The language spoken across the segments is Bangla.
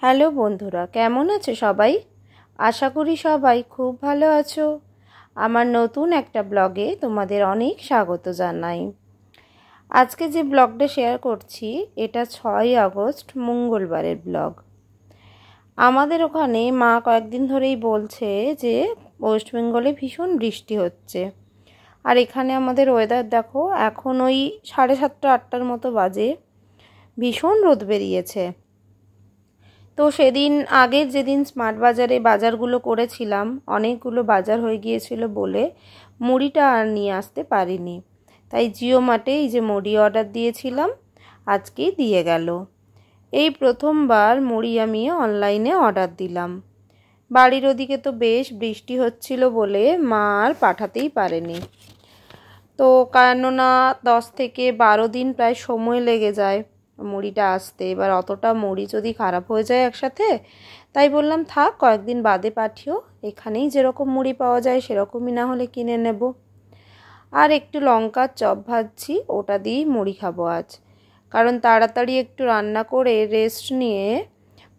হ্যালো বন্ধুরা, কেমন আছো সবাই? আশা করি সবাই খুব ভালো আছো। আমার নতুন একটা ব্লগে তোমাদের অনেক স্বাগত জানাই। আজকে যে ব্লগটা শেয়ার করছি এটা 6ই আগস্ট মঙ্গলবারের ব্লগ। আমাদের ওখানে মা কয়েকদিন ধরেই বলছে যে ওয়েস্ট বেঙ্গলে ভীষণ বৃষ্টি হচ্ছে। আর এখানে আমাদের ওয়েদার দেখো, এখন ওই 7:30-8টার মতো বাজে, ভীষণ রোদ বেরিয়েছে। তো সেদিন আগের যেদিন স্মার্ট বাজারে বাজারগুলো করেছিলাম, অনেকগুলো বাজার হয়ে গিয়েছিল বলে মুড়িটা আর নিয়ে আসতে পারিনি। তাই জিও মার্টে এই যে মুড়ি অর্ডার দিয়েছিলাম, আজকেই দিয়ে গেল। এই প্রথমবার মুড়ি আমি অনলাইনে অর্ডার দিলাম। বাড়ির ওদিকে তো বেশ বৃষ্টি হচ্ছিল বলে মা আর পাঠাতেই পারেনি। তো কেননা 10 থেকে 12 দিন প্রায় সময় লেগে যায় মুড়িটা আসতে। এবার অতটা মুড়ি যদি খারাপ হয়ে যায় একসাথে, তাই বললাম থাক, কয়েকদিন বাদে পাঠিও, এখানেই যেরকম মুড়ি পাওয়া যায় সেরকমই না হলে কিনে নেব। আর একটু লঙ্কার চপ ভাজছি, ওটা দিয়েই মুড়ি খাবো আজ। কারণ তাড়াতাড়ি একটু রান্না করে রেস্ট নিয়ে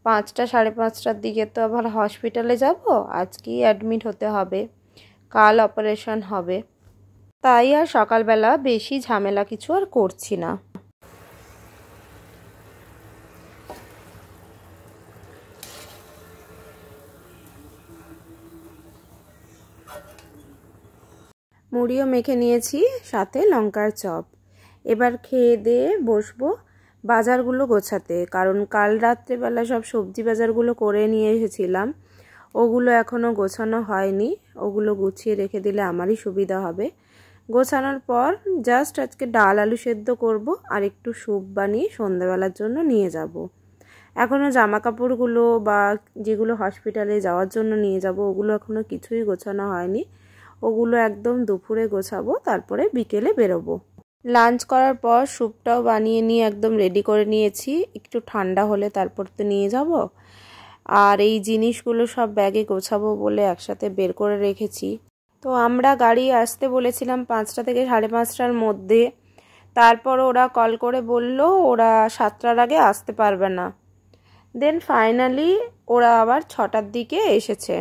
5টা 5:30টার দিকে তো আবার হসপিটালে যাব, আজকেই অ্যাডমিট হতে হবে, কাল অপারেশন হবে। তাই আর সকালবেলা বেশি ঝামেলা কিছু আর করছি না। মুড়িও মেখে নিয়েছি, সাথে লঙ্কার চপ। এবার খেয়ে দিয়ে বসবো বাজারগুলো গোছাতে, কারণ কাল রাত্রেবেলা সব সবজি বাজারগুলো করে নিয়ে এসেছিলাম, ওগুলো এখনও গোছানো হয়নি। ওগুলো গুছিয়ে রেখে দিলে আমারই সুবিধা হবে। গোছানোর পর জাস্ট আজকে ডাল আলু সেদ্ধ করব আর একটু স্যুপ বানিয়ে সন্ধ্যাবেলার জন্য নিয়ে যাব। এখনও জামা কাপড়গুলো বা যেগুলো হসপিটালে যাওয়ার জন্য নিয়ে যাব ওগুলো এখনও কিছুই গোছানো হয়নি। ওগুলো একদম দুপুরে গোছাবো, তারপরে বিকেলে বেরোবো। লাঞ্চ করার পর স্যুপটাও বানিয়ে নিয়ে একদম রেডি করে নিয়েছি, একটু ঠান্ডা হলে তারপর তো নিয়ে যাব। আর এই জিনিসগুলো সব ব্যাগে গোছাবো বলে একসাথে বের করে রেখেছি। তো আমরা গাড়ি আসতে বলেছিলাম 5টা থেকে 5:30টার মধ্যে, তারপর ওরা কল করে বলল ওরা 7টার আগে আসতে পারবে না। দেন ফাইনালি ওরা আবার 6টার দিকে এসেছে।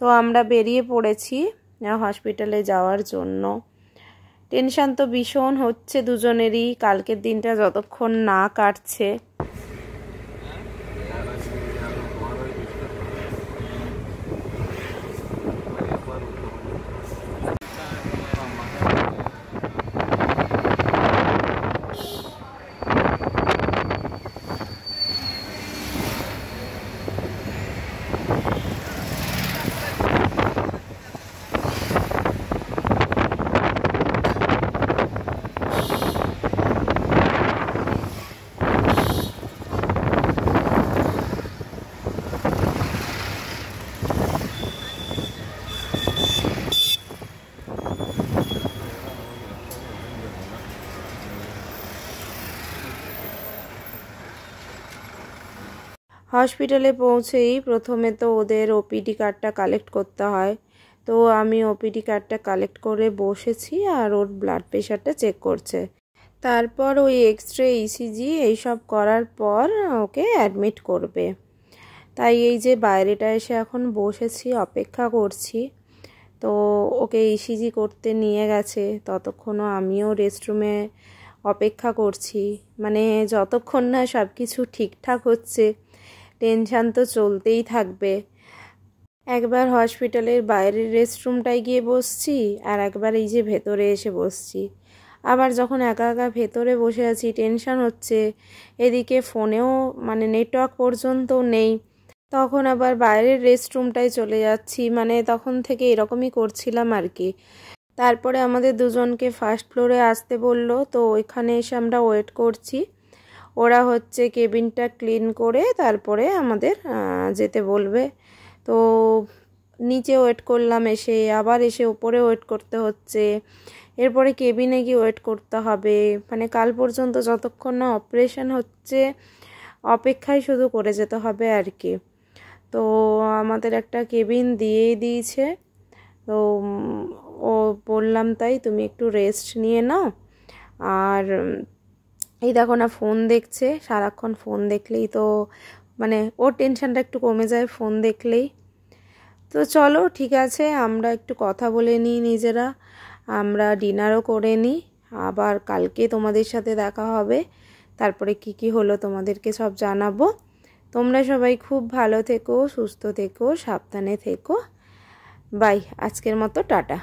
তো আমরা বেরিয়ে পড়েছি হসপিটালে যাওয়ার জন্য। টেনশান তো ভীষণ হচ্ছে দুজনেরই, কালকের দিনটা যতক্ষণ না কাটছে। হসপিটালে পৌঁছেই প্রথমে তো ওদের ওপিডি কার্ডটা কালেক্ট করতে হয়। তো আমি ওপিডি কার্ডটা কালেক্ট করে বসেছি আর ওর ব্লাড প্রেশারটা চেক করছে। তারপর ওই এক্সরে ইসিজি এইসব করার পর ওকে অ্যাডমিট করবে। তাই এই যে বাইরেটা এসে এখন বসেছি, অপেক্ষা করছি। তো ওকে ইসিজি করতে নিয়ে গেছে, ততক্ষণও আমিও রেস্টরুমে অপেক্ষা করছি। মানে যতক্ষণ না সব কিছু ঠিকঠাক হচ্ছে টেনশান তো চলতেই থাকবে। একবার হসপিটালের বাইরের রেস্টরুমটায় গিয়ে বসছি, আর একবার এই যে ভেতরে এসে বসছি। আবার যখন একা একা ভেতরে বসে আছি টেনশান হচ্ছে, এদিকে ফোনেও মানে নেটওয়ার্ক পর্যন্ত নেই, তখন আবার বাইরের রেস্টরুমটায় চলে যাচ্ছি। মানে তখন থেকে এরকমই করছিলাম আর কি। তারপরে আমাদের দুজনকে ফার্স্ট ফ্লোরে আসতে বলল, তো ওইখানে এসে আমরা ওয়েট করছি। ওরা হচ্ছে কেবিনটা ক্লিন করে তারপরে আমাদের যেতে বলবে। তো নিচে ওয়েট করলাম, আবার এসে উপরে ওয়েট করতে হচ্ছে, এরপরে কেবিনে গিয়ে ওয়েট করতে হবে। মানে কাল পর্যন্ত যতক্ষণ না অপারেশন হচ্ছে অপেক্ষায় শুধু করে যেতে হবে আর কি। তো আমাদের একটা কেবিন দিয়েই দিয়েছে। তো ও বললাম তাই তুমি একটু রেস্ট নিয়ে নাও। আর এই দেখো না ফোন দেখছে, সারাক্ষণ ফোন দেখলেই তো মানে ওর টেনশনটা একটু কমে যায় ফোন দেখলেই। তো চলো ঠিক আছে, আমরা একটু কথা বলে নিই নিজেরা, আমরা ডিনারও করে নিই, আবার কালকে তোমাদের সাথে দেখা হবে, তারপরে কি হলো তোমাদেরকে সব জানাবো। তোমরা সবাই খুব ভালো থেকো, সুস্থ থেকো, সাবধানে থেকো। বাই, আজকের মতো টাটা।